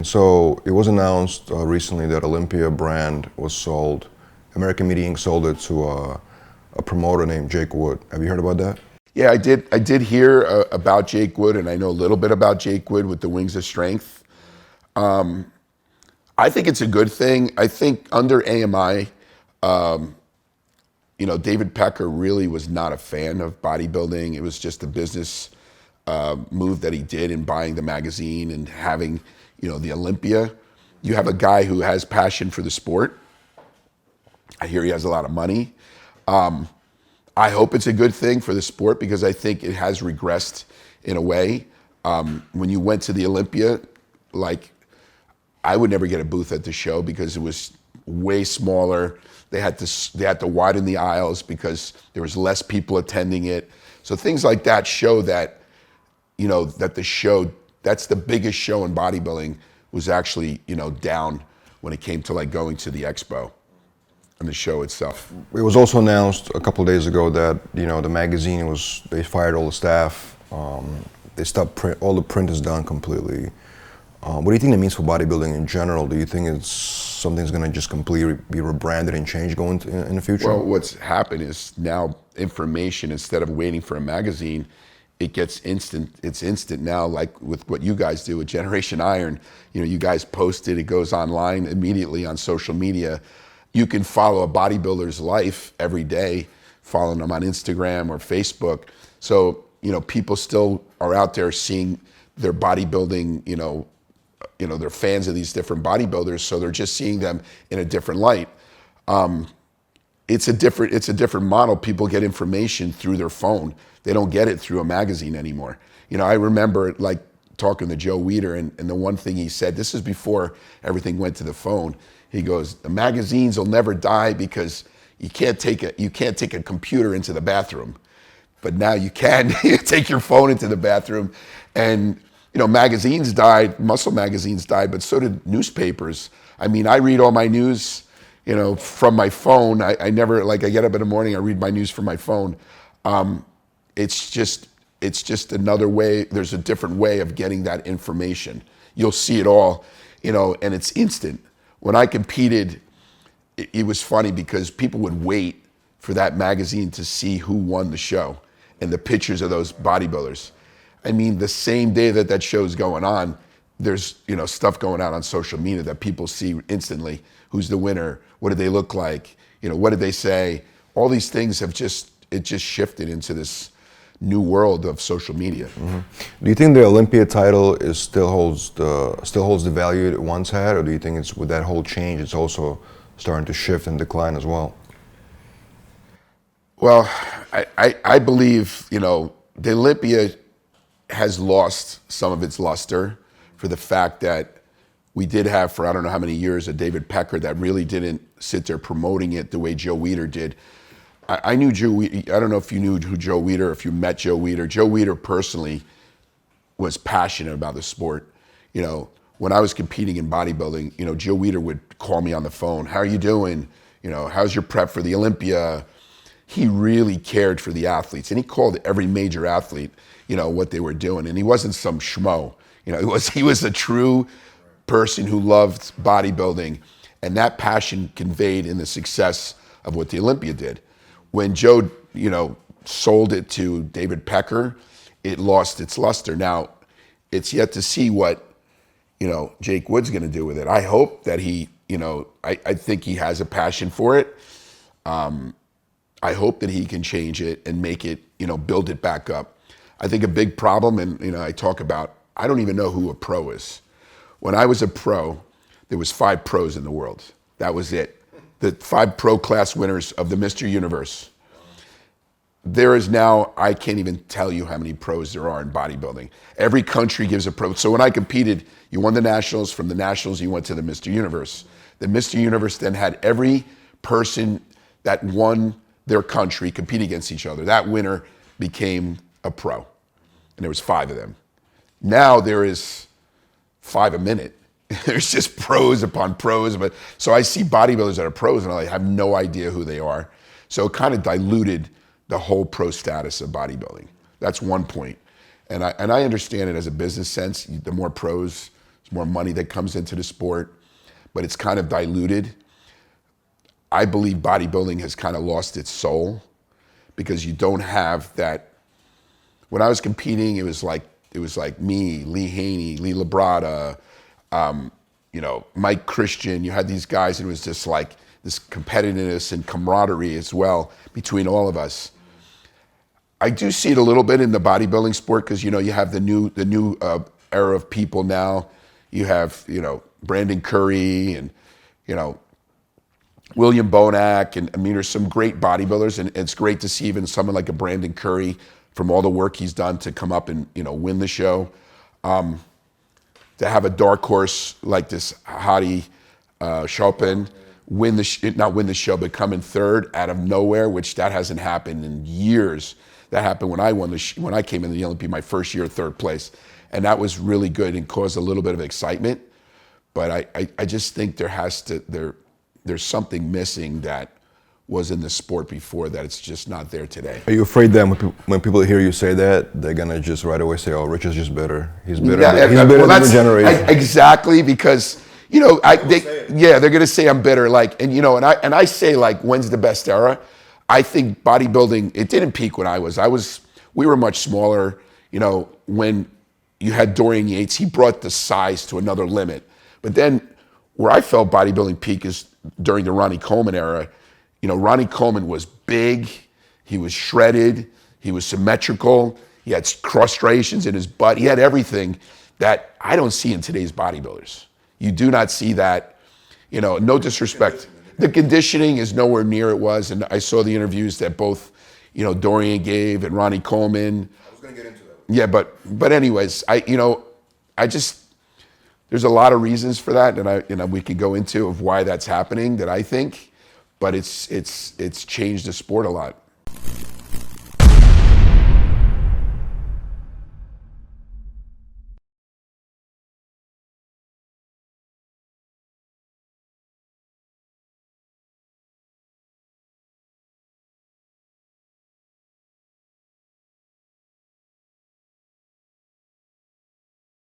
So it was announced recently that Olympia brand was sold. American Media Inc. sold it to a promoter named Jake Wood. Have you heard about that? Yeah, I did. I did hear about Jake Wood, and I know a little bit about Jake Wood with the Wings of Strength. I think it's a good thing. I think under AMI, David Pecker really was not a fan of bodybuilding. It was just a business move that he did in buying the magazine and having, the Olympia. You have a guy who has passion for the sport. I hear he has a lot of money. I hope it's a good thing for the sport because I think it has regressed in a way. When you went to the Olympia, I would never get a booth at the show because it was way smaller. They had to widen the aisles because there was less people attending it. So things like that show that, that the show, that's the biggest show in bodybuilding, was actually, down when it came to going to the expo and the show itself. It was also announced a couple of days ago that, the magazine they fired all the staff. They stopped print, all the print is done completely. What do you think that means for bodybuilding in general? Do you think it's something's going to just completely be rebranded and change going in the future? Well, what's happened is now information, instead of waiting for a magazine, it gets instant. It's instant now, like with what you guys do with Generation Iron. You guys post it, it goes online immediately on social media. You can follow a bodybuilder's life every day, following them on Instagram or Facebook. So, people still are out there seeing their bodybuilding, they're fans of these different bodybuilders, so they're just seeing them in a different light. It's a different model. People get information through their phone. They don't get it through a magazine anymore. I remember talking to Joe Weider, and the one thing he said, this is before everything went to the phone. He goes, the magazines will never die because you can't take a computer into the bathroom, but now you can. Take your phone into the bathroom, and magazines died, muscle magazines died, but so did newspapers. I mean, I read all my news, from my phone. I never, I get up in the morning, I read my news from my phone. It's just another way. There's a different way of getting that information. You'll see it all, and it's instant. When I competed, it was funny because people would wait for that magazine to see who won the show and the pictures of those bodybuilders. I mean, the same day that show's going on, there's stuff going out on social media that people see instantly. Who's the winner? What did they look like? What did they say? All these things have just shifted into this new world of social media. Mm-hmm. Do you think the Olympia title still holds the value it once had, or do you think it's with that whole change, it's also starting to shift and decline as well? Well, I believe the Olympia has lost some of its luster for the fact that we did have, for I don't know how many years, a David Pecker that really didn't sit there promoting it the way Joe Weider did. I knew Joe Weider. I don't know if you knew who Joe Weider, if you met Joe Weider. Joe Weider personally was passionate about the sport. When I was competing in bodybuilding, Joe Weider would call me on the phone. How are you doing? How's your prep for the Olympia? He really cared for the athletes, and he called every major athlete, what they were doing. And he wasn't some schmo. He was a true person who loved bodybuilding, and that passion conveyed in the success of what the Olympia did. When Joe, sold it to David Pecker, it lost its luster. Now, it's yet to see what, Jake Wood's going to do with it. I hope that he, I think he has a passion for it. I hope that he can change it and make it, build it back up. I think a big problem, and I talk about, I don't even know who a pro is. When I was a pro, there was 5 pros in the world. That was it. The 5 pro class winners of the Mr. Universe. There is now, I can't even tell you how many pros there are in bodybuilding. Every country gives a pro. So when I competed, you won the nationals. From the nationals, you went to the Mr. Universe. The Mr. Universe then had every person that won their country compete against each other. That winner became a pro. And there was 5 of them. Now there is 5 a minute. There's just pros upon pros. But so I see bodybuilders that are pros and I have no idea who they are. So it kind of diluted the whole pro status of bodybuilding. That's one point. And I understand it as a business sense. The more pros, more money that comes into the sport, but it's kind of diluted. I believe bodybuilding has kind of lost its soul because you don't have that. When I was competing, it was like me, Lee Haney, Lee Labrada, Mike Christian. You had these guys, and it was just like this competitiveness and camaraderie as well between all of us. I do see it a little bit in the bodybuilding sport because you have the new era of people now. You have Brandon Curry and William Bonac, and I mean there's some great bodybuilders, and it's great to see even someone like a Brandon Curry from all the work he's done to come up and win the show. To have a dark horse like this Hadi Chopin not win the show, but come in third out of nowhere, which that hasn't happened in years. That happened when I when I came into the Olympia, my first year, third place, and that was really good and caused a little bit of excitement. But I just think there's something missing that was in the sport before that it's just not there today. Are you afraid that when people hear you say that, they're gonna just right away say, "Oh, Rich is just better. He's better. Yeah, he's better than the generation." Exactly, because they're gonna say I'm bitter. And I say when's the best era? I think bodybuilding, it didn't peak when we were much smaller. When you had Dorian Yates, he brought the size to another limit. But then where I felt bodybuilding peak is during the Ronnie Coleman era. Ronnie Coleman was big, he was shredded, he was symmetrical, he had cross striations in his butt, he had everything that I don't see in today's bodybuilders. You do not see that, no disrespect. The conditioning is nowhere near it was, and I saw the interviews that both, Dorian gave and Ronnie Coleman. I was gonna get into that. Yeah, but anyways, there's a lot of reasons for that, and we could go into of why that's happening, that I think, but it's changed the sport a lot.